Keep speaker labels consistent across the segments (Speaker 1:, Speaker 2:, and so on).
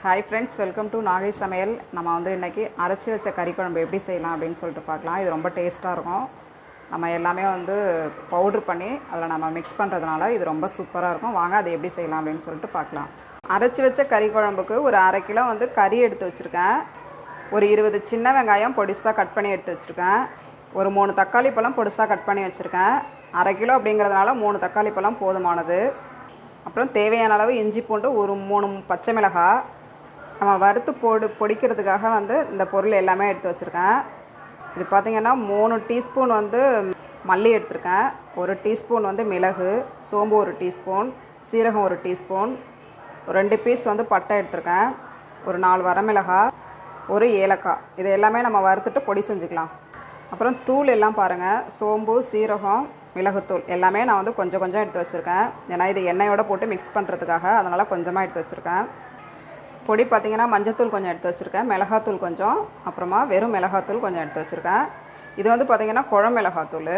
Speaker 1: Hi friends, welcome to Nagai சமையல். நம்ம வந்து இன்றைக்கி அரைச்சி வச்ச கறி குழம்பு எப்படி செய்யலாம் அப்படின்னு சொல்லிட்டு பார்க்கலாம். இது ரொம்ப டேஸ்ட்டாக இருக்கும். நம்ம எல்லாமே வந்து பவுட்ரு பண்ணி அதில் நம்ம மிக்ஸ் பண்ணுறதுனால இது ரொம்ப சூப்பராக இருக்கும். வாங்க அது எப்படி செய்யலாம் அப்படின்னு சொல்லிட்டு பார்க்கலாம். அரைச்சி வச்ச கறி குழம்புக்கு ஒரு 1/2 கிலோ வந்து கறி எடுத்து வச்சுருக்கேன். ஒரு 20 சின்ன வெங்காயம் பொடிசாக கட் பண்ணி எடுத்து வச்சுருக்கேன். ஒரு 3 தக்காளி பழம் பொடிசாக கட் பண்ணி வச்சுருக்கேன். 1/2 கிலோ அப்படிங்கிறதுனால 3 தக்காளி பழம் போதுமானது. அப்புறம் தேவையான அளவு இஞ்சி பூண்டு, ஒரு 3 பச்சை மிளகாய். நம்ம வறுத்து பொடிக்கிறதுக்காக வந்து இந்த பொருள் எல்லாமே எடுத்து வச்சுருக்கேன். இது பார்த்திங்கன்னா 3 டீஸ்பூன் வந்து மல்லி எடுத்திருக்கேன், 1 டீஸ்பூன் வந்து மிளகு, சோம்பு 1 டீஸ்பூன், சீரகம் 1 டீஸ்பூன், 2 பீஸ் வந்து பட்டை எடுத்திருக்கேன், ஒரு 4 வரமிளகாய், 1 ஏலக்காய். இது எல்லாமே நம்ம வறுத்துட்டு பொடி செஞ்சுக்கலாம். அப்புறம் தூள் எல்லாம் பாருங்கள், சோம்பு, சீரகம், மிளகுத்தூள் எல்லாமே நான் வந்து கொஞ்சம் கொஞ்சம் எடுத்து வச்சுருக்கேன். ஏன்னா இது எண்ணெயோடு போட்டு மிக்ஸ் பண்ணுறதுக்காக, அதனால் கொஞ்சமாக எடுத்து வச்சுருக்கேன். பொடி பார்த்திங்கன்னா மஞ்சத்தூள் கொஞ்சம் எடுத்து வச்சுருக்கேன், மிளகாத்தூள் கொஞ்சம், அப்புறமா வெறும் மிளகாத்தூள் கொஞ்சம் எடுத்து வச்சுருக்கேன். இது வந்து பார்த்திங்கன்னா குழம்பு மிளகாத்தூள்.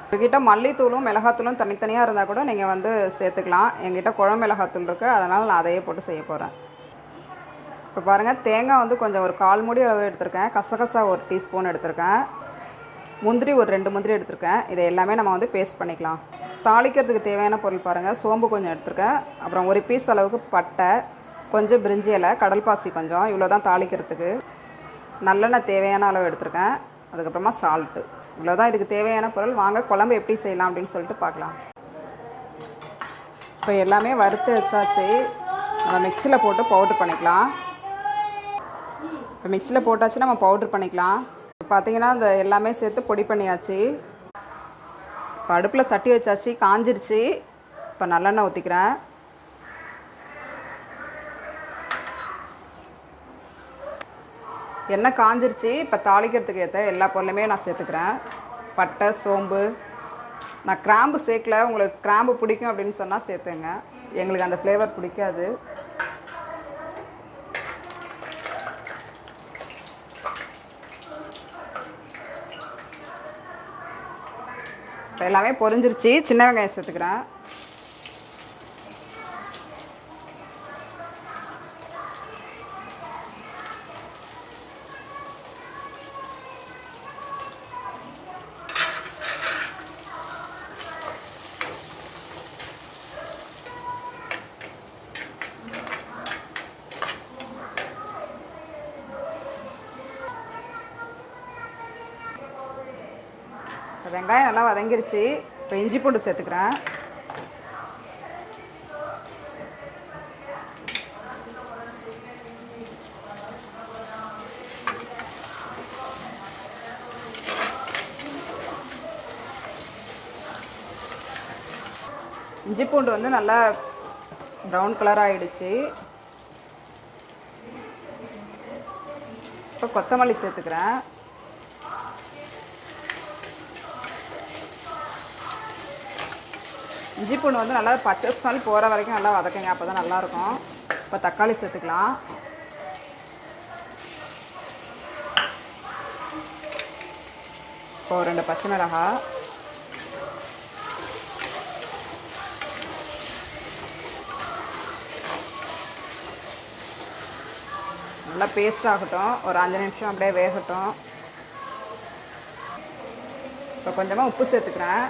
Speaker 1: உங்ககிட்ட மல்லித்தூளும் மிளகாத்தூளும் தனித்தனியாக இருந்தால் கூட நீங்கள் வந்து சேர்த்துக்கலாம். எங்கிட்ட குழம்பு மிளகாத்தூள் இருக்குது, அதனால் நான் அதையே போட்டு செய்ய போகிறேன். இப்போ பாருங்கள், தேங்காய் வந்து கொஞ்சம் ஒரு 1/4 மூடி அளவு எடுத்திருக்கேன், கசகசா 1 டீஸ்பூன் எடுத்திருக்கேன், முந்திரி ஒரு 2 முந்திரி எடுத்திருக்கேன். இதை எல்லாமே நம்ம வந்து பேஸ்ட் பண்ணிக்கலாம். தாளிக்கிறதுக்கு தேவையான பொருள் பாருங்கள், சோம்பு கொஞ்சம் எடுத்திருக்கேன், அப்புறம் 1 பீஸ் அளவுக்கு பட்டை, கொஞ்சம் பிரிஞ்சி இலை, கடல் பாசி கொஞ்சம், இவ்வளோ தான் தாளிக்கிறதுக்கு. நல்லெண்ணெய் தேவையான அளவு எடுத்திருக்கேன், அதுக்கப்புறமா சால்ட்டு. இவ்வளோ தான் இதுக்கு தேவையான பொருள். வாங்க குழம்பு எப்படி செய்யலாம் அப்படின்னு சொல்லிட்டு பார்க்கலாம். இப்போ எல்லாமே வறுத்து வச்சாச்சு, நம்ம மிக்சியில் போட்டு பவுட்ரு பண்ணிக்கலாம். இப்போ மிக்சியில் போட்டாச்சு, நம்ம பவுட்ரு பண்ணிக்கலாம். பார்த்திங்கன்னா இந்த எல்லாமே சேர்த்து பொடி பண்ணியாச்சு. இப்போ அடுப்பில் சட்டி வச்சாச்சு, காஞ்சிருச்சு. இப்போ நல்லெண்ணெய் ஊற்றிக்கிறேன். எண்ணெய் காஞ்சிருச்சு. இப்போ தாளிக்கிறதுக்கு ஏற்ற எல்லா பொருளுமே நான் சேர்த்துக்கிறேன். பட்டை, சோம்பு. நான் கிராம்பு சேர்க்கல, உங்களுக்கு கிராம்பு பிடிக்கும் அப்படின்னு சொன்னால் சேர்த்துங்க, எங்களுக்கு அந்த ஃப்ளேவர் பிடிக்காது. இப்போ எல்லாமே பொரிஞ்சிருச்சு. சின்ன வெங்காயம் சேர்த்துக்கிறேன். வெங்காயம் நல்லா வதங்கிருச்சு. இப்போ இஞ்சி பூண்டு சேர்த்துக்கிறேன். இஞ்சி பூண்டு வந்து நல்லா ப்ரௌன் கலர் ஆகிடுச்சு. இப்போ கொத்தமல்லி சேர்த்துக்கிறேன். இஞ்சி பூண்டு வந்து நல்லா பச்சை ஸ்மெல் போகிற வரைக்கும் நல்லா வதக்குங்க, அப்போ தான் நல்லாயிருக்கும். இப்போ தக்காளி சேர்த்துக்கலாம். இப்போ 2 பச்சை மிளகாய், நல்லா பேஸ்ட் ஆகட்டும், ஒரு 5 நிமிஷம் அப்படியே வேகட்டும். இப்போ கொஞ்சமாக உப்பு சேர்த்துக்கிறேன்.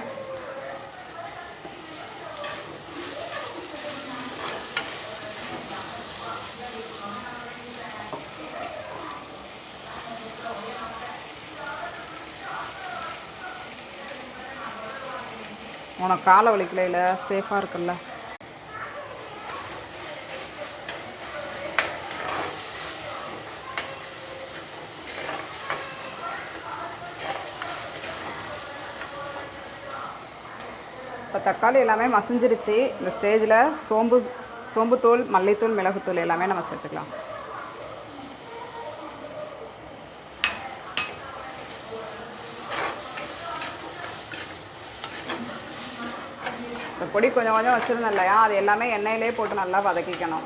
Speaker 1: உனக்கு காலை வலிக்கல, இல்லை சேஃபாக இருக்குல்ல. இப்போ தக்காளி எல்லாமே மசிஞ்சிருச்சு. இந்த ஸ்டேஜில் சோம்புத்தூள், மல்லித்தூள், மிளகுத்தூள் எல்லாமே நம்ம சேர்த்துக்கலாம். பொடி கொஞ்சம் கொஞ்சம் வச்சுருந்தேன் இல்லையா, அது எல்லாமே எண்ணெயிலே போட்டு நல்லா வதக்கிக்கணும்.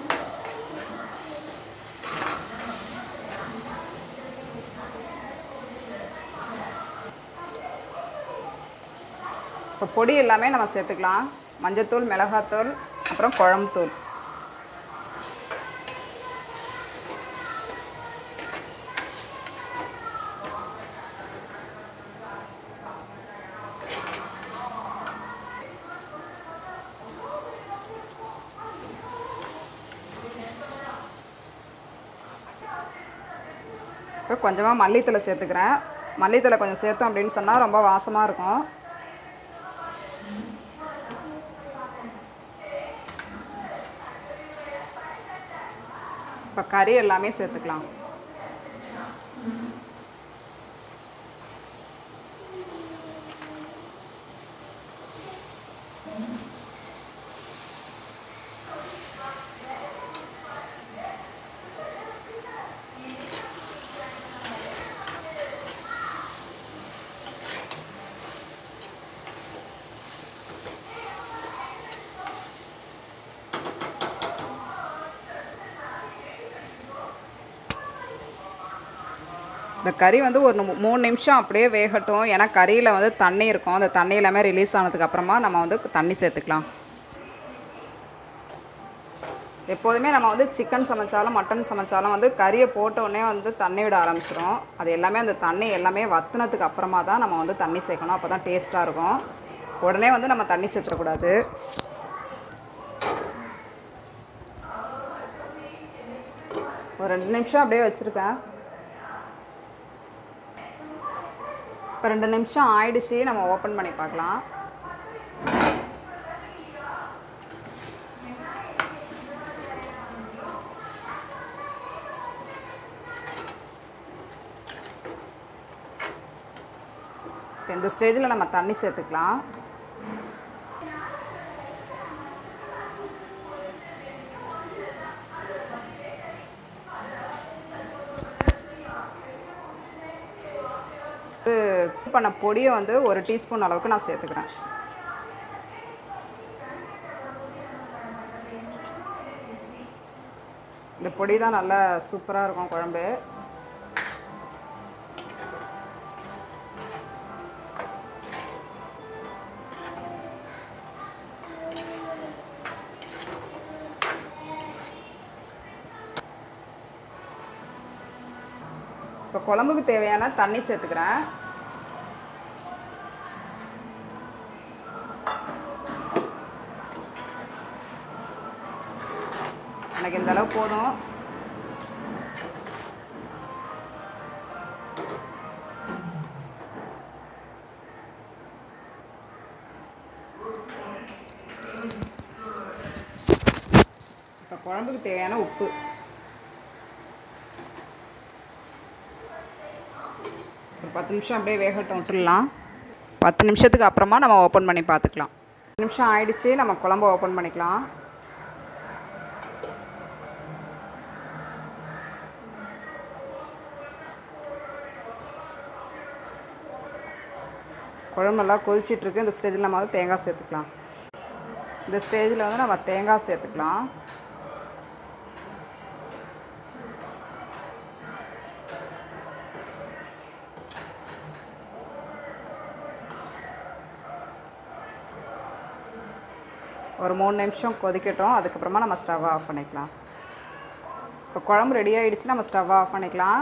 Speaker 1: இப்போ பொடி எல்லாமே நம்ம சேர்த்துக்கலாம். மஞ்சத்தூள், மிளகாத்தூள், அப்புறம் குழம்புத்தூள். இப்போ கொஞ்சமாக மல்லித்தலை சேர்த்துக்கிறேன். மல்லித்தலை கொஞ்சம் சேர்த்தோம் அப்படின்னு சொன்னால் ரொம்ப வாசமாக இருக்கும். இப்போ கறி எல்லாமே சேர்த்துக்கலாம். இந்த கறி வந்து ஒரு 3 நிமிஷம் அப்படியே வேகட்டும். ஏன்னா கறியில் வந்து தண்ணி இருக்கும். அந்த தண்ணி எல்லாமே ரிலீஸ் ஆனதுக்கப்புறமா நம்ம வந்து தண்ணி சேர்த்துக்கலாம். எப்போதுமே நம்ம வந்து சிக்கன் சமைச்சாலும் மட்டன் சமைச்சாலும் வந்து கறியை போட்டோடனே வந்து தண்ணி விட ஆரம்பிச்சிடும். அது எல்லாமே அந்த தண்ணி எல்லாமே வற்றினதுக்கு அப்புறமா தான் நம்ம வந்து தண்ணி சேர்க்கணும். அப்போ தான் டேஸ்ட்டாக இருக்கும். உடனே வந்து நம்ம தண்ணி சேர்த்துடக்கூடாது. ஒரு 2 நிமிஷம் அப்படியே வச்சுருக்கேன். இப்போ 2 நிமிஷம் ஆயிடுச்சு. நம்ம ஓப்பன் பண்ணி பார்க்கலாம். இந்த ஸ்டேஜில் நம்ம தண்ணி சேர்த்துக்கலாம். பண்ண பொடியை வந்து 1 டீஸ்பூன் அளவுக்கு நான் சேர்த்துக்கிறேன். இந்த பொடி தான் நல்லா சூப்பராக இருக்கும் குழம்பு. இப்போ குழம்புக்கு தேவையான தண்ணி சேர்த்துக்கிறேன். எனக்கு இந்த அளவு போதும். இப்போ குழம்புக்கு தேவையான உப்பு. ஒரு 10 நிமிஷம் அப்படியே வேகட்டும் விட்டுடலாம். 10 நிமிஷத்துக்கு அப்புறமா நம்ம ஓப்பன் பண்ணி பார்த்துக்கலாம். 10 நிமிஷம் ஆயிடுச்சு. நம்ம குழம்பு ஓப்பன் பண்ணிக்கலாம். குழம்பு நல்லா கொதிச்சிட்ருக்கு. இந்த ஸ்டேஜில் நம்ம வந்து தேங்காய் சேர்த்துக்கலாம். இந்த ஸ்டேஜில் வந்து நம்ம தேங்காய் சேர்த்துக்கலாம். ஒரு 3 நிமிஷம் கொதிக்கட்டும். அதுக்கப்புறமா நம்ம ஸ்டவ் ஆஃப் பண்ணிக்கலாம். இப்போ குழம்பு ரெடி ஆகிடுச்சு. நம்ம ஸ்டவ் ஆஃப் பண்ணிக்கலாம்.